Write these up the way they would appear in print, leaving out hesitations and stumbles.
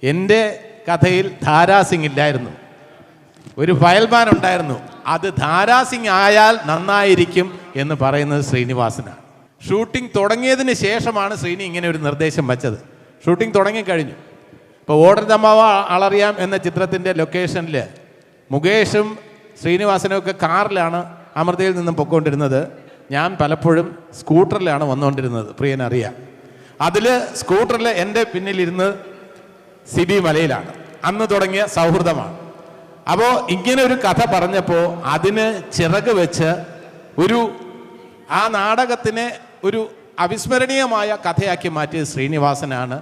എൻ്റെ കഥയിൽ ധാരാസിംഗ് ഇല്ലായിരുന്നു, ഒരു ഫയൽമാൻ ഉണ്ടായിരുന്നു. അത് ധാരാസിംഗ് ആയാൽ നന്നായിരിക്കും എന്ന് പറയുന്നത് ശ്രീനിവാസനാണ്. ഷൂട്ടിംഗ് തുടങ്ങിയതിന് ശേഷമാണ് ശ്രീനി ഇങ്ങനെ ഒരു നിർദ്ദേശം വച്ചത്. ഷൂട്ടിംഗ് തുടങ്ങിക്കഴിഞ്ഞു. ഇപ്പോൾ ഓടർദമ്മാവ ആളറിയാം എന്ന ചിത്രത്തിൻ്റെ ലൊക്കേഷനിൽ മുകേഷും ശ്രീനിവാസനും ഒക്കെ കാറിലാണ് അമൃതയിൽ നിന്നും പൊയ്ക്കൊണ്ടിരുന്നത്. ഞാൻ പലപ്പോഴും സ്കൂട്ടറിലാണ് വന്നുകൊണ്ടിരുന്നത്, പ്രിയനറിയാം. അതിൽ സ്കൂട്ടറിൽ എൻ്റെ പിന്നിലിരുന്ന് സിബി മലയിലാണ്. അന്ന് തുടങ്ങിയ സൗഹൃദമാണ്. അപ്പോൾ ഇങ്ങനെ ഒരു കഥ പറഞ്ഞപ്പോൾ അതിന് ചിറക് വെച്ച് ആ നാടകത്തിനെ ഒരു അവിസ്മരണീയമായ കഥയാക്കി മാറ്റിയത് ശ്രീനിവാസനാണ്.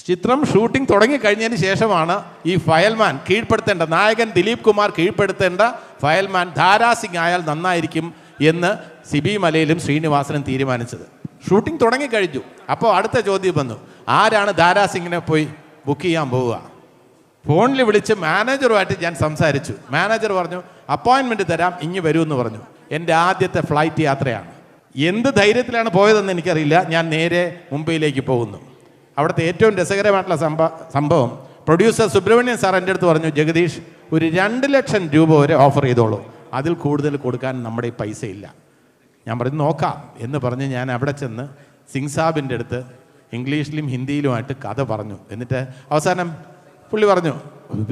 ചിത്രം ഷൂട്ടിംഗ് തുടങ്ങിക്കഴിഞ്ഞതിന് ശേഷമാണ് ഈ ഫയൽമാൻ കീഴ്പ്പെടുത്തേണ്ട, നായകൻ ദിലീപ് കുമാർ കീഴ്പ്പെടുത്തേണ്ട ഫയൽമാൻ ധാരാസിംഗ് ആയാൽ നന്നായിരിക്കും എന്ന് സിബി മലയിലും ശ്രീനിവാസനും തീരുമാനിച്ചത്. ഷൂട്ടിംഗ് തുടങ്ങിക്കഴിഞ്ഞു. അപ്പോൾ അടുത്ത ചോദ്യം വന്നു, ആരാണ് ധാരാസിംഗിനെ പോയി ബുക്ക് ചെയ്യാൻ പോവുക? ഫോണിൽ വിളിച്ച് മാനേജറുമായിട്ട് ഞാൻ സംസാരിച്ചു. മാനേജർ പറഞ്ഞു അപ്പോയിൻമെൻറ്റ് തരാം, ഇങ്ങ് വരൂ എന്ന് പറഞ്ഞു. എൻ്റെ ആദ്യത്തെ ഫ്ലൈറ്റ് യാത്രയാണ്. എന്ത് ധൈര്യത്തിലാണ് പോയതെന്ന് എനിക്കറിയില്ല. ഞാൻ നേരെ മുംബൈയിലേക്ക് പോകുന്നു. അവിടുത്തെ ഏറ്റവും രസകരമായിട്ടുള്ള സംഭവം, പ്രൊഡ്യൂസർ സുബ്രഹ്മണ്യൻ സാർ എൻ്റെ അടുത്ത് പറഞ്ഞു, ജഗദീഷ് ഒരു 2 ലക്ഷം രൂപ വരെ ഓഫർ ചെയ്തോളൂ, അതിൽ കൂടുതൽ കൊടുക്കാൻ നമ്മുടെ പൈസ ഇല്ല. ഞാൻ പറഞ്ഞു നോക്കാം എന്ന് പറഞ്ഞ് ഞാൻ അവിടെ ചെന്ന് സിംഗ് സാബിൻ്റെ അടുത്ത് ഇംഗ്ലീഷിലും ഹിന്ദിയിലുമായിട്ട് കഥ പറഞ്ഞു. എന്നിട്ട് അവസാനം പുള്ളി പറഞ്ഞു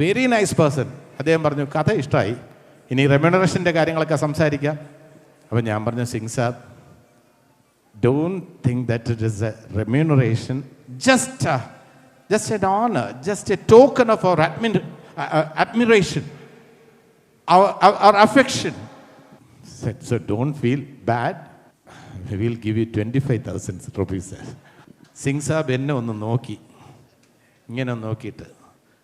വെരി നൈസ് പേഴ്സൺ. അദ്ദേഹം പറഞ്ഞു കഥ ഇഷ്ടമായി, ഇനി റെമ്യൂണറേഷൻ്റെ കാര്യങ്ങളൊക്കെ സംസാരിക്കാം. അപ്പം ഞാൻ പറഞ്ഞു സിംഗ് സാബ്, don't think that it is a remuneration, just an honor, just a token of our admiration, our affection. Said, so don't feel bad, we will give you 25,000 rupees. Singh സാബ് എന്നെ ഒന്ന് നോക്കി, ഇങ്ങനെ നോക്കിയിട്ട്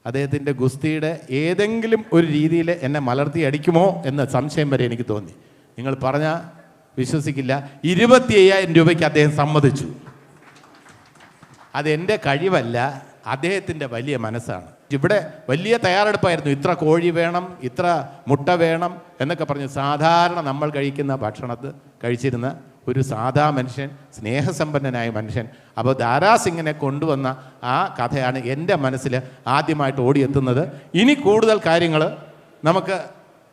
അദ്ദേഹത്തിൻ്റെ ഗുസ്തിയുടെ ഏതെങ്കിലും ഒരു രീതിയിൽ എന്നെ മലർത്തി അടിക്കുമോ എന്ന സംശയം വരെ എനിക്ക് തോന്നി. നിങ്ങൾ പറഞ്ഞാൽ വിശ്വസിക്കില്ല, 25,000 രൂപയ്ക്ക് അദ്ദേഹം സമ്മതിച്ചു. അതെൻ്റെ കഴിവല്ല, അദ്ദേഹത്തിൻ്റെ വലിയ മനസ്സാണ്. ഇവിടെ വലിയ തയ്യാറെടുപ്പായിരുന്നു. ഇത്ര കോഴി വേണം, ഇത്ര മുട്ട വേണം എന്നൊക്കെ പറഞ്ഞ് സാധാരണ നമ്മൾ കഴിക്കുന്ന ഭക്ഷണത്ത് കഴിച്ചിരുന്ന ഒരു സാധാ മനുഷ്യൻ, സ്നേഹസമ്പന്നനായ മനുഷ്യൻ. അപ്പോൾ ധാരാസിംഗിനെ കൊണ്ടുവന്ന ആ കഥയാണ് എൻ്റെ മനസ്സിൽ ആദ്യമായിട്ട് ഓടിയെത്തുന്നത്. ഇനി കൂടുതൽ കാര്യങ്ങൾ നമുക്ക്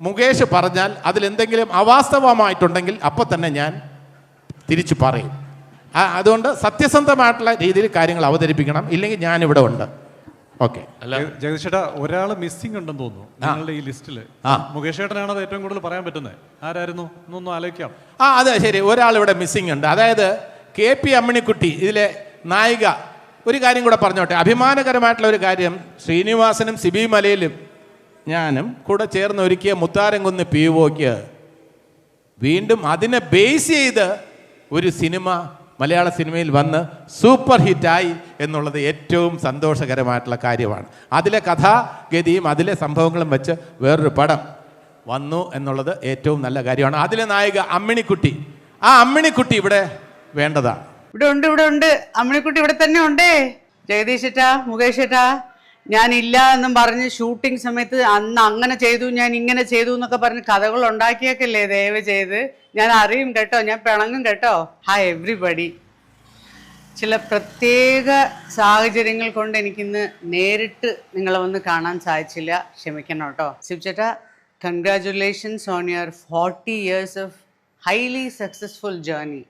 മുകേഷ് പറഞ്ഞാൽ അതിലെന്തെങ്കിലും അവാസ്തവമായിട്ടുണ്ടെങ്കിൽ അപ്പോൾ തന്നെ ഞാൻ തിരിച്ചു പറയും. അതുകൊണ്ട് സത്യസന്ധമായിട്ടുള്ള രീതിയിൽ കാര്യങ്ങൾ അവതരിപ്പിക്കണം, ഇല്ലെങ്കിൽ ഞാനിവിടെ ഉണ്ട്. ഓക്കെ. അല്ല ജഗദീഷ് ചേട്ടാ, ഒരാൾ മിസ്സിംഗ് ഉണ്ടെന്ന് തോന്നുന്നു നിങ്ങളുടെ ഈ ലിസ്റ്റിൽ. മുകേഷ് ചേട്ടനാണ് അത് ഏറ്റവും കൂടുതൽ പറയാൻ പറ്റുന്നത്. ആരായിരുന്നു എന്നൊന്നും ആലോചിക്കാം. അതെ ശരി, ഒരാൾ ഇവിടെ മിസ്സിംഗ് ഉണ്ട്. അതായത് KP അമ്മിണിക്കുട്ടി ഇതിലെ നായിക. ഒരു കാര്യം കൂടെ പറഞ്ഞോട്ടെ, അഭിമാനകരമായിട്ടുള്ള ഒരു കാര്യം, ശ്രീനിവാസനും സിബി മലയിലും ഞാനും കൂടെ ചേർന്ന് ഒരുക്കിയ മുത്താരംകുന്ന് POക്ക് വീണ്ടും അതിനെ ബേസ് ചെയ്ത് ഒരു സിനിമ മലയാള സിനിമയിൽ വന്ന് സൂപ്പർ ഹിറ്റായി എന്നുള്ളത് ഏറ്റവും സന്തോഷകരമായിട്ടുള്ള കാര്യമാണ്. അതിലെ കഥാഗതിയും അതിലെ സംഭവങ്ങളും വെച്ച് വേറൊരു പടം വന്നു എന്നുള്ളത് ഏറ്റവും നല്ല കാര്യമാണ്. അതിലെ നായിക അമ്മിണിക്കുട്ടി, ആ അമ്മിണിക്കുട്ടി ഇവിടെ വേണ്ടതാണ്. ഇവിടെ ഉണ്ട് അമ്മിണിക്കുട്ടി ഇവിടെ തന്നെ ഉണ്ടേ. ജഗദീഷ് ചേട്ടാ, മുകേഷ് ചേട്ടാ, ഞാൻ ഇല്ല എന്നും പറഞ്ഞ് ഷൂട്ടിംഗ് സമയത്ത് അന്ന് അങ്ങനെ ചെയ്തു, ഞാൻ ഇങ്ങനെ ചെയ്തു എന്നൊക്കെ പറഞ്ഞ് കഥകൾ ഉണ്ടാക്കിയേക്കല്ലേ. ദയവ് ചെയ്ത് ഞാൻ അറിയും കേട്ടോ, ഞാൻ പിണങ്ങും കേട്ടോ. Hi everybody. ചില പ്രത്യേക സാഹചര്യങ്ങൾ കൊണ്ട് എനിക്കിന്ന് നേരിട്ട് നിങ്ങളെ വന്ന് കാണാൻ സാധിച്ചില്ല, ക്ഷമിക്കണം കേട്ടോ. ശിവ് ചേട്ടാ, congratulations on your 40 years of highly successful journey.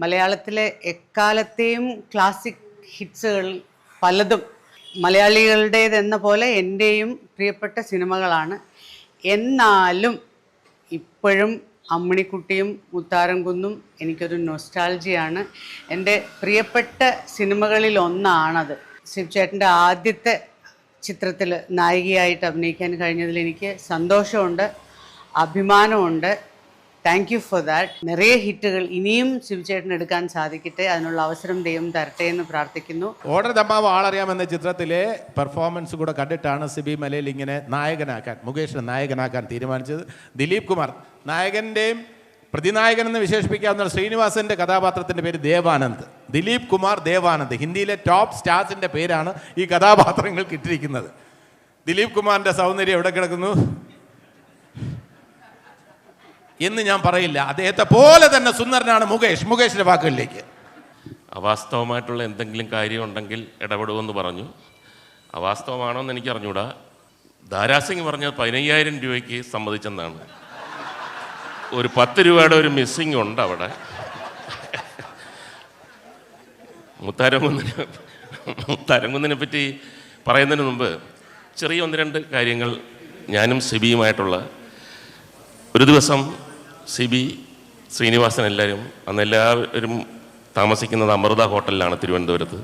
മലയാളത്തിലെ എക്കാലത്തെയും ക്ലാസിക് ഹിറ്റ്സുകൾ പലതും മലയാളികളുടേതെന്ന പോലെ എൻ്റെയും പ്രിയപ്പെട്ട സിനിമകളാണ്. എന്നാലും ഇപ്പോഴും അമ്മിണിക്കുട്ടിയും മുത്താരംകുന്നും എനിക്കൊരു നൊസ്റ്റാൾജിയാണ്. എൻ്റെ പ്രിയപ്പെട്ട സിനിമകളിൽ ഒന്നാണത്. ശിവ് ചേട്ടൻ്റെ ആദ്യത്തെ ചിത്രത്തിൽ നായികയായിട്ട് അഭിനയിക്കാൻ കഴിഞ്ഞതിൽ എനിക്ക് സന്തോഷമുണ്ട്, അഭിമാനമുണ്ട്. Thank you for that. നിറയെ ഹിറ്റുകൾ ഇനിയും ശിവചേട്ടൻ എടുക്കാൻ സാധിക്കട്ടെ, അതിനുള്ള അവസരം ദൈവം തരട്ടെ എന്ന് പ്രാർത്ഥിക്കുന്നു. ഓർഡർ ദമ്മാവ് ആളറിയാമെന്ന ചിത്രത്തിലെ പെർഫോമൻസ് കൂടെ കണ്ടിട്ടാണ് സിബി മലയിൽ ഇങ്ങനെ നായകനാക്കാൻ, മുകേഷിനെ നായകനാക്കാൻ തീരുമാനിച്ചത്. ദിലീപ് കുമാർ നായകൻ്റെയും പ്രതിനായകൻ എന്ന് വിശേഷിപ്പിക്കാവുന്ന ശ്രീനിവാസൻ്റെ കഥാപാത്രത്തിൻ്റെ പേര് ദേവാനന്ദ്. ദിലീപ് കുമാർ ദേവാനന്ദ്, ഹിന്ദിയിലെ ടോപ്പ് സ്റ്റാർസിൻ്റെ പേരാണ് ഈ കഥാപാത്രങ്ങൾക്ക് ഇട്ടിരിക്കുന്നത്. ദിലീപ് കുമാറിൻ്റെ സൗന്ദര്യം എവിടെ കിടക്കുന്നു എന്ന് ഞാൻ പറയില്ല. അദ്ദേഹത്തെ പോലെ തന്നെ സുന്ദരനാണ് മുകേഷ്. മുകേഷിന്റെ വാക്കുകളിലേക്ക്. അവാസ്തവമായിട്ടുള്ള എന്തെങ്കിലും കാര്യം ഉണ്ടെങ്കിൽ ഇടപെടുമെന്ന് പറഞ്ഞു. അവാസ്തവമാണോ എന്ന് എനിക്ക് അറിഞ്ഞൂടാ. ദാരാസിംഗ് പറഞ്ഞത് 15,000 രൂപയ്ക്ക് സമ്മതിച്ചെന്നാണ്. ഒരു 10 രൂപയുടെ ഒരു മിസ്സിങ് ഉണ്ട് അവിടെ. മുത്താരംകുന്നിനെ പറ്റി പറയുന്നതിന് മുമ്പ് ചെറിയ 1-2 കാര്യങ്ങൾ. ഞാനും സിബിയുമായിട്ടുള്ള ഒരു ദിവസം സിബി, ശ്രീനിവാസൻ എല്ലാവരും അന്ന് എല്ലാവരും താമസിക്കുന്നത് അമൃത ഹോട്ടലിലാണ് തിരുവനന്തപുരത്ത്.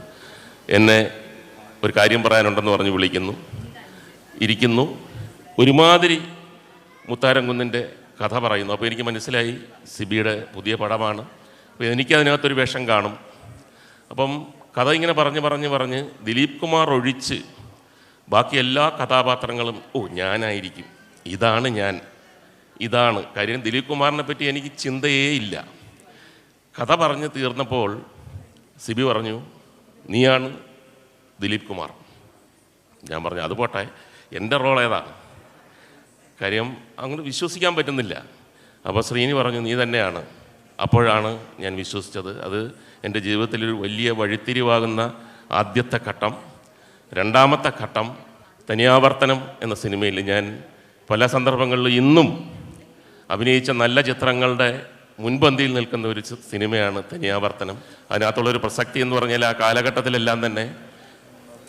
എന്നെ ഒരു കാര്യം പറയാനുണ്ടെന്ന് പറഞ്ഞ് വിളിക്കുന്നു. ഇരിക്കുന്നു. ഒരുമാതിരി മുത്താരംകുന്നിൻ്റെ കഥ പറയുന്നു. അപ്പോൾ എനിക്ക് മനസ്സിലായി സിബിയുടെ പുതിയ പടമാണ്. അപ്പോൾ എനിക്കതിനകത്തൊരു വേഷം കാണും. അപ്പം കഥ ഇങ്ങനെ പറഞ്ഞ് ദിലീപ് കുമാർ ഒഴിച്ച് ബാക്കി എല്ലാ കഥാപാത്രങ്ങളും ഞാനായിരിക്കും, ഇതാണ് കാര്യം. ദിലീപ് കുമാറിനെ പറ്റി എനിക്ക് ചിന്തയേ ഇല്ല. കഥ പറഞ്ഞ് തീർന്നപ്പോൾ സിബി പറഞ്ഞു, നീയാണ് ദിലീപ് കുമാർ. ഞാൻ പറഞ്ഞു, അത് പോട്ടെ, എൻ്റെ റോൾ ഏതാണ്? കാര്യം അങ്ങോട്ട് വിശ്വസിക്കാൻ പറ്റുന്നില്ല. അപ്പോൾ ശ്രീനി പറഞ്ഞു, നീ തന്നെയാണ്. അപ്പോഴാണ് ഞാൻ വിശ്വസിച്ചത്. അത് എൻ്റെ ജീവിതത്തിലൊരു വലിയ വഴിത്തിരിവാകുന്ന ആദ്യത്തെ ഘട്ടം. രണ്ടാമത്തെ ഘട്ടം തനിയാവർത്തനം എന്ന സിനിമയിൽ ഞാൻ പല സന്ദർഭങ്ങളിലും ഇന്നും അഭിനയിച്ച നല്ല ചിത്രങ്ങളുടെ മുൻപന്തിയിൽ നിൽക്കുന്ന ഒരു സിനിമയാണ് തനിയാവർത്തനം. അതിനകത്തുള്ളൊരു പ്രസക്തി എന്ന് പറഞ്ഞാൽ ആ കാലഘട്ടത്തിലെല്ലാം തന്നെ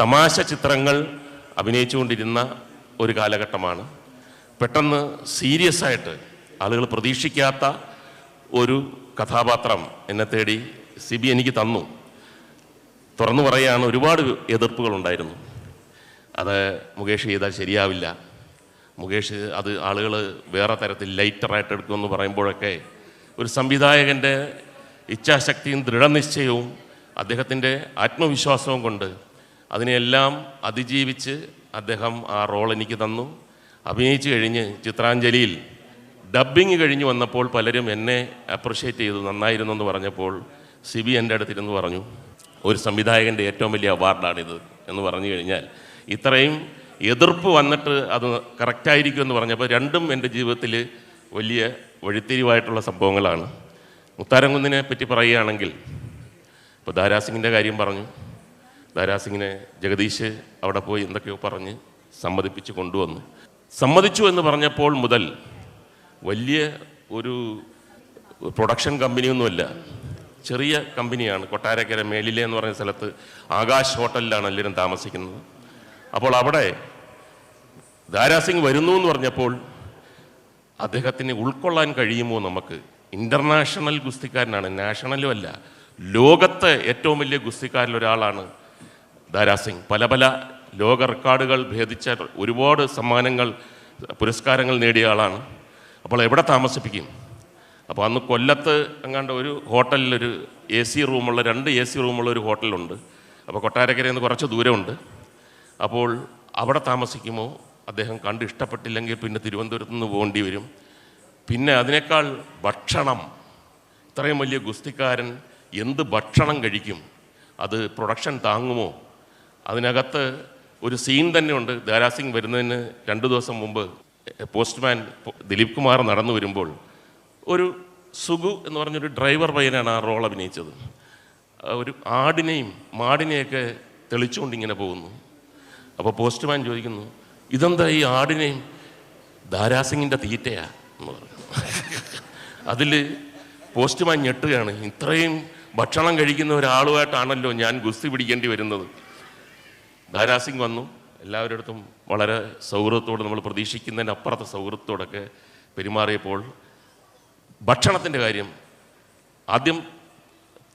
തമാശ ചിത്രങ്ങൾ അഭിനയിച്ചുകൊണ്ടിരുന്ന ഒരു കാലഘട്ടമാണ്. പെട്ടെന്ന് സീരിയസ് ആയിട്ട് ആളുകൾ പ്രതീക്ഷിക്കാത്ത ഒരു കഥാപാത്രം എന്നെ തേടി സിബി എനിക്ക് തന്നു. തുറന്നു പറയുകയാണ്, ഒരുപാട് എതിർപ്പുകളുണ്ടായിരുന്നു. അത് മുകേഷ് ചെയ്താൽ ശരിയാവില്ല, മുകേഷ് അത് ആളുകൾ വേറെ തരത്തിൽ ലൈറ്ററായിട്ട് എടുക്കുമെന്ന് പറയുമ്പോഴൊക്കെ ഒരു സംവിധായകൻ്റെ ഇച്ഛാശക്തിയും ദൃഢനിശ്ചയവും അദ്ദേഹത്തിൻ്റെ ആത്മവിശ്വാസവും കൊണ്ട് അതിനെല്ലാം അതിജീവിച്ച് അദ്ദേഹം ആ റോൾ എനിക്ക് തന്നു. അഭിനയിച്ച് കഴിഞ്ഞ് ചിത്രാഞ്ജലിയിൽ ഡബ്ബിങ് കഴിഞ്ഞ് വന്നപ്പോൾ പലരും എന്നെ അപ്രിഷ്യേറ്റ് ചെയ്തു, നന്നായിരുന്നു എന്ന് പറഞ്ഞപ്പോൾ സിബി എൻ്റെ അടുത്തിരുന്ന് പറഞ്ഞു, ഒരു സംവിധായകൻ്റെ ഏറ്റവും വലിയ അവാർഡാണിത് എന്ന് പറഞ്ഞു കഴിഞ്ഞാൽ ഇത്രയും എതിർപ്പ് വന്നിട്ട് അത് കറക്റ്റായിരിക്കും എന്ന് പറഞ്ഞപ്പോൾ രണ്ടും എൻ്റെ ജീവിതത്തിൽ വലിയ വഴിത്തിരിവായിട്ടുള്ള സംഭവങ്ങളാണ്. മുത്താരംകുന്നിനെ പറ്റി പറയുകയാണെങ്കിൽ ഇപ്പോൾ ദാരാസിങ്ങിൻ്റെ കാര്യം പറഞ്ഞു. ദാരാസിങ്ങിനെ ജഗദീഷ് അവിടെ പോയി എന്തൊക്കെയോ പറഞ്ഞ് സമ്മതിപ്പിച്ച് കൊണ്ടുവന്നു. സമ്മതിച്ചു എന്ന് പറഞ്ഞപ്പോൾ മുതൽ വലിയ ഒരു പ്രൊഡക്ഷൻ കമ്പനിയൊന്നുമല്ല, ചെറിയ കമ്പനിയാണ്. കൊട്ടാരക്കര മേലിലെ എന്ന് പറയുന്ന സ്ഥലത്ത് ആകാശ് ഹോട്ടലിലാണ് എല്ലാവരും താമസിക്കുന്നത്. അപ്പോൾ അവിടെ ദാരാസിംഗ് വരുന്നു എന്ന് പറഞ്ഞപ്പോൾ അദ്ദേഹത്തിന് ഉൾക്കൊള്ളാൻ കഴിയുമോ നമുക്ക്? ഇൻ്റർനാഷണൽ ഗുസ്തിക്കാരനാണ്, നാഷണലും അല്ല, ലോകത്തെ ഏറ്റവും വലിയ ഗുസ്തിക്കാരിലൊരാളാണ് ദാരാസിംഗ്. പല പല ലോക റെക്കോർഡുകൾ ഭേദിച്ച ഒരുപാട് സമ്മാനങ്ങൾ, പുരസ്കാരങ്ങൾ നേടിയ ആളാണ്. അപ്പോൾ എവിടെ താമസിപ്പിക്കും? അപ്പോൾ അന്ന് കൊല്ലത്ത് എങ്ങാണ്ട് ഒരു ഹോട്ടലിലൊരു AC റൂമുള്ള 2 AC റൂമുള്ള ഒരു ഹോട്ടലുണ്ട്. അപ്പോൾ കൊട്ടാരക്കരയിൽ നിന്ന് കുറച്ച് ദൂരമുണ്ട്. അപ്പോൾ അവിടെ താമസിക്കുമോ? അദ്ദേഹം കണ്ട് ഇഷ്ടപ്പെട്ടില്ലെങ്കിൽ പിന്നെ തിരുവനന്തപുരത്ത് നിന്ന് പോകേണ്ടി വരും. പിന്നെ അതിനേക്കാൾ ഭക്ഷണം, ഇത്രയും വലിയ ഗുസ്തിക്കാരൻ എന്ത് ഭക്ഷണം കഴിക്കും? അത് പ്രൊഡക്ഷൻ താങ്ങുമോ? അതിനകത്ത് ഒരു സീൻ തന്നെയുണ്ട്. ദാരാസിംഗ് വരുന്നതിന് 2 ദിവസം മുമ്പ് പോസ്റ്റ്മാൻ ദിലീപ് കുമാർ നടന്നു വരുമ്പോൾ ഒരു സുഗു എന്ന് പറഞ്ഞൊരു ഡ്രൈവർ പയ്യനാണ് ആ റോൾ അഭിനയിച്ചത്. ഒരു ആടിനെയും മാടിനെയൊക്കെ തെളിച്ചുകൊണ്ടിങ്ങനെ പോകുന്നു. അപ്പോൾ പോസ്റ്റ്മാൻ ചോദിക്കുന്നു, ഇതെന്താ ഈ ആടിനെയും? ദാരാസിങ്ങിൻ്റെ തീറ്റയാ എന്ന് പറഞ്ഞു. അതിൽ പോസ്റ്റ്മാൻ ഞെട്ടുകയാണ്. ഇത്രയും ഭക്ഷണം കഴിക്കുന്ന ഒരാളുമായിട്ടാണല്ലോ ഞാൻ ഗുസ്തി പിടിക്കേണ്ടി വരുന്നത്. ദാരാസിംഗ് വന്നു. എല്ലാവരുടെ അടുത്തും വളരെ സൗഹൃദത്തോട്, നമ്മൾ പ്രതീക്ഷിക്കുന്നതിന് അപ്പുറത്തെ സൗഹൃദത്തോടൊക്കെ പെരുമാറിയപ്പോൾ ഭക്ഷണത്തിൻ്റെ കാര്യം, ആദ്യം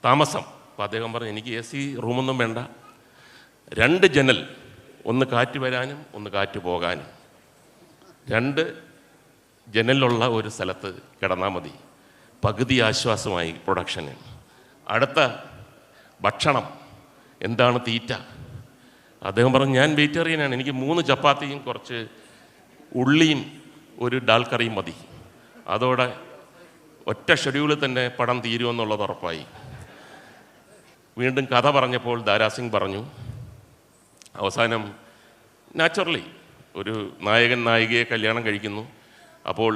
താമസം. അപ്പോൾ അദ്ദേഹം പറഞ്ഞു, എനിക്ക് AC റൂമൊന്നും വേണ്ട, 2 ജനൽ, ഒന്ന് കാറ്റ് വരാനും ഒന്ന് കാറ്റ് പോകാനും, 2 ജനലുള്ള ഒരു സ്ഥലത്ത് കിടന്നാൽ മതി. പകുതി ആശ്വാസമായി പ്രൊഡക്ഷന്. അടുത്ത ഭക്ഷണം എന്താണ്? തീറ്റ. അദ്ദേഹം പറഞ്ഞു, ഞാൻ വെജിറ്റേറിയനാണ്, എനിക്ക് 3 ചപ്പാത്തിയും കുറച്ച് ഉള്ളിയും ഒരു ഡാൽ കറിയും മതി. അതോടെ ഒറ്റ ഷെഡ്യൂളിൽ തന്നെ പടം തീരുമെന്നുള്ളത് ഉറപ്പായി. വീണ്ടും കഥ പറഞ്ഞപ്പോൾ ദാരാസിംഗ് പറഞ്ഞു, അവസാനം നാച്ചുറലി ഒരു നായകൻ നായികയെ കല്യാണം കഴിക്കുന്നു. അപ്പോൾ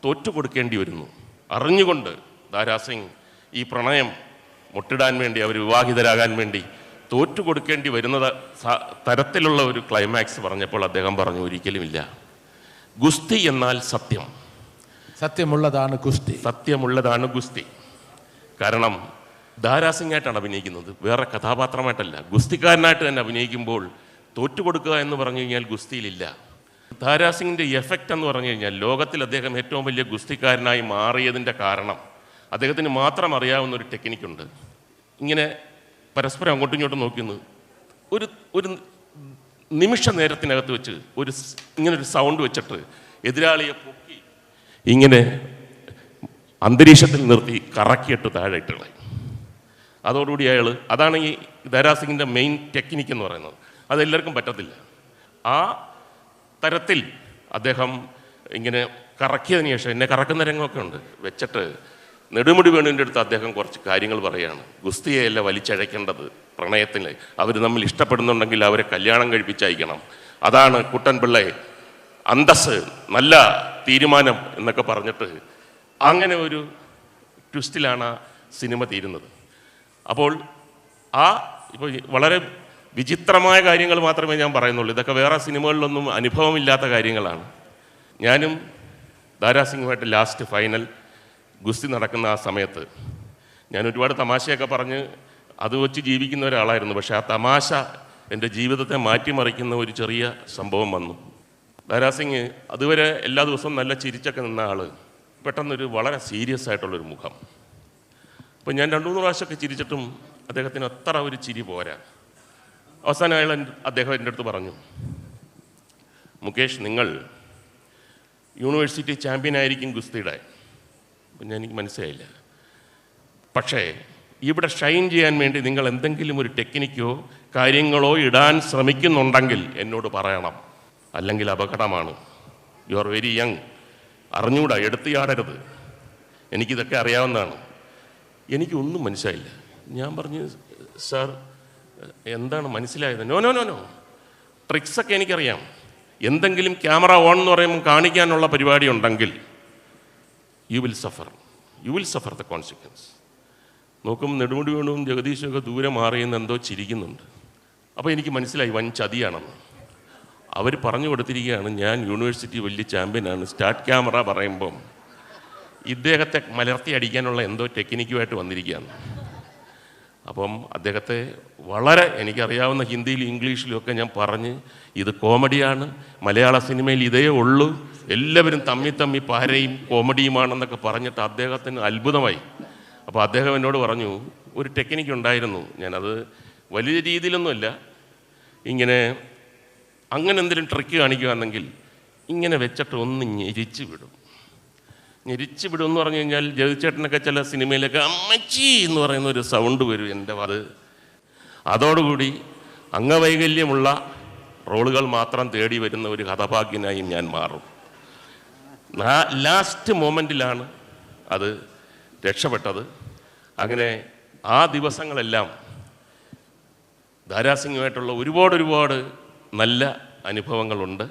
തോറ്റു കൊടുക്കേണ്ടി വരുന്നു. അറിഞ്ഞുകൊണ്ട് ദാരാസിംഗ് ഈ പ്രണയം മുട്ടിടാൻ വേണ്ടി, അവർ വിവാഹിതരാകാൻ വേണ്ടി തോറ്റു കൊടുക്കേണ്ടി വരുന്ന തരത്തിലുള്ള ഒരു ക്ലൈമാക്സ് പറഞ്ഞപ്പോൾ അദ്ദേഹം പറഞ്ഞു, ഒരിക്കലുമില്ല. ഗുസ്തി എന്നാൽ സത്യം, സത്യമുള്ളതാണ് ഗുസ്തി, സത്യമുള്ളതാണ് ഗുസ്തി. കാരണം ദാരാസിംഗായിട്ടാണ് അഭിനയിക്കുന്നത്, വേറെ കഥാപാത്രമായിട്ടല്ല. ഗുസ്തിക്കാരനായിട്ട് തന്നെ അഭിനയിക്കുമ്പോൾ തോറ്റുകൊടുക്കുക എന്ന് പറഞ്ഞു കഴിഞ്ഞാൽ ഗുസ്തിയിലില്ല. ദാരാസിംഗിൻ്റെ എഫക്റ്റ് എന്ന് പറഞ്ഞു കഴിഞ്ഞാൽ ലോകത്തിൽ അദ്ദേഹം ഏറ്റവും വലിയ ഗുസ്തിക്കാരനായി മാറിയതിൻ്റെ കാരണം അദ്ദേഹത്തിന് മാത്രം അറിയാവുന്ന ഒരു ടെക്നിക്കുണ്ട്. ഇങ്ങനെ പരസ്പരം അങ്ങോട്ടും ഇങ്ങോട്ടും നോക്കുന്നു, ഒരു നിമിഷ നേരത്തിനകത്ത് വെച്ച് ഇങ്ങനൊരു സൗണ്ട് വെച്ചിട്ട് എതിരാളിയെ പൊക്കി ഇങ്ങനെ അന്തരീക്ഷത്തിൽ നിർത്തി കറക്കിയിട്ട് താഴെ ഇട്ട് കളയും. അതോടുകൂടി അതാണ് ഈ ദാരാസിംഗിൻ്റെ മെയിൻ ടെക്നിക്ക് എന്ന് പറയുന്നത്. അതെല്ലാവർക്കും പറ്റത്തില്ല. ആ തരത്തിൽ അദ്ദേഹം ഇങ്ങനെ കറക്കിയതിന് ശേഷം, എന്നെ കറക്കുന്ന രംഗമൊക്കെ ഉണ്ട്, വെച്ചിട്ട് നെടുമുടി വേണുവിൻ്റെ അടുത്ത് അദ്ദേഹം കുറച്ച് കാര്യങ്ങൾ പറയുകയാണ്. ഗുസ്തിയെയല്ല വലിച്ചഴക്കേണ്ടത്, പ്രണയത്തിന് അവർ തമ്മിൽ ഇഷ്ടപ്പെടുന്നുണ്ടെങ്കിൽ അവരെ കല്യാണം കഴിപ്പിച്ചയക്കണം, അതാണ് കുട്ടൻപിള്ളെ അന്തസ്, നല്ല തീരുമാനം എന്നൊക്കെ പറഞ്ഞിട്ട് അങ്ങനെ ഒരു ട്വിസ്റ്റിലാണ് ആ സിനിമ തീരുന്നത്. അപ്പോൾ ഇപ്പോൾ വളരെ വിചിത്രമായ കാര്യങ്ങൾ മാത്രമേ ഞാൻ പറയുന്നുള്ളൂ. ഇതൊക്കെ വേറെ സിനിമകളിലൊന്നും അനുഭവമില്ലാത്ത കാര്യങ്ങളാണ്. ഞാനും ദാരാസിംഗുമായിട്ട് ലാസ്റ്റ് ഫൈനൽ ഗുസ്തി നടക്കുന്ന ആ സമയത്ത് ഞാൻ ഒരുപാട് തമാശയൊക്കെ പറഞ്ഞ് അത് വെച്ച് ജീവിക്കുന്ന ഒരാളായിരുന്നു. പക്ഷേ ആ തമാശ എൻ്റെ ജീവിതത്തെ മാറ്റിമറിക്കുന്ന ഒരു ചെറിയ സംഭവം വന്നു. ദാരാസിംഗ് അതുവരെ എല്ലാ ദിവസവും നല്ല ചിരിച്ചൊക്കെ നിന്ന ആൾ പെട്ടെന്നൊരു വളരെ സീരിയസ് ആയിട്ടുള്ളൊരു മുഖം. അപ്പോൾ ഞാൻ 2-3 പ്രാവശ്യമൊക്കെ ചിരിച്ചിട്ടും അദ്ദേഹത്തിന് അത്ര ഒരു ചിരി പോരാ. അവസാനം അദ്ദേഹം എൻ്റെ അടുത്ത് പറഞ്ഞു, മുകേഷ്, നിങ്ങൾ യൂണിവേഴ്സിറ്റി ചാമ്പ്യൻ ആയിരിക്കും ഗുസ്തിയുടെ. അപ്പം എനിക്ക് മനസ്സിലായില്ല. പക്ഷേ ഇവിടെ ഷൈൻ ചെയ്യാൻ വേണ്ടി നിങ്ങൾ എന്തെങ്കിലും ഒരു ടെക്നിക്കോ കാര്യങ്ങളോ ഇടാൻ ശ്രമിക്കുന്നുണ്ടെങ്കിൽ എന്നോട് പറയണം, അല്ലെങ്കിൽ അപകടമാണ്. യു ആർ വെരി യങ്, അറിഞ്ഞൂടാ, എടുത്തിയാടരുത്. എനിക്കിതൊക്കെ അറിയാവുന്നതാണ്. എനിക്കൊന്നും മനസ്സിലായില്ല. ഞാൻ പറഞ്ഞു, സാർ എന്താണ് മനസ്സിലായത്? നോ നോ നോ നോ, ട്രിക്സൊക്കെ എനിക്കറിയാം. എന്തെങ്കിലും ക്യാമറ ഓൺ എന്ന് പറയുമ്പോൾ കാണിക്കാനുള്ള പരിപാടി ഉണ്ടെങ്കിൽ you will Zafar the consequence. നോക്കും നെടുമുടി വേണുവും ജഗദീശൊക്കെ ദൂരെ മാറിയെന്ന് എന്തോ ചിരിക്കുന്നുണ്ട്. അപ്പോൾ എനിക്ക് മനസ്സിലായി വൻ ചതിയാണെന്ന്. അവർ പറഞ്ഞു കൊടുത്തിരിക്കുകയാണ്, ഞാൻ യൂണിവേഴ്സിറ്റി വലിയ ചാമ്പ്യനാണ്, സ്റ്റാർട്ട് ക്യാമറ പറയുമ്പം ഇദ്ദേഹത്തെ മലർത്തി അടിക്കാനുള്ള എന്തോ ടെക്നിക്കുമായിട്ട് വന്നിരിക്കുകയാണ്. അപ്പം അദ്ദേഹത്തെ വളരെ എനിക്കറിയാവുന്ന ഹിന്ദിയിലും ഇംഗ്ലീഷിലും ഒക്കെ ഞാൻ പറഞ്ഞ്, ഇത് കോമഡിയാണ്, മലയാള സിനിമയിൽ ഇതേ ഉള്ളൂ, എല്ലാവരും തമ്മി പാരയും കോമഡിയുമാണെന്നൊക്കെ പറഞ്ഞിട്ട് അദ്ദേഹത്തിന് അത്ഭുതമായി. അപ്പോൾ അദ്ദേഹം എന്നോട് പറഞ്ഞു, ഒരു ടെക്നിക്ക് ഉണ്ടായിരുന്നു, ഞാനത് വലിയ രീതിയിലൊന്നുമല്ല, ഇങ്ങനെ അങ്ങനെ എന്തെങ്കിലും ട്രിക്ക് കാണിക്കുകയാണെങ്കിൽ ഇങ്ങനെ വെച്ചിട്ട് ഒന്ന് ഞെരിച്ച് വിടും എന്ന് പറഞ്ഞു കഴിഞ്ഞാൽ ജഗതിച്ചേട്ടനൊക്കെ ചില സിനിമയിലൊക്കെ അമ്മച്ചി എന്ന് പറയുന്ന ഒരു സൗണ്ട് വരും എൻ്റെ അതോടുകൂടി അംഗവൈകല്യമുള്ള റോളുകൾ മാത്രം തേടി വരുന്ന ഒരു കഥാഭാഗ്യനായി ഞാൻ മാറും. ലാസ്റ്റ് മൊമെൻറ്റിലാണ് അത് രക്ഷപ്പെട്ടത്. അങ്ങനെ ആ ദിവസങ്ങളെല്ലാം ദാരാസിംഗുമായിട്ടുള്ള ഒരുപാട് നല്ല അനുഭവങ്ങളുണ്ട്.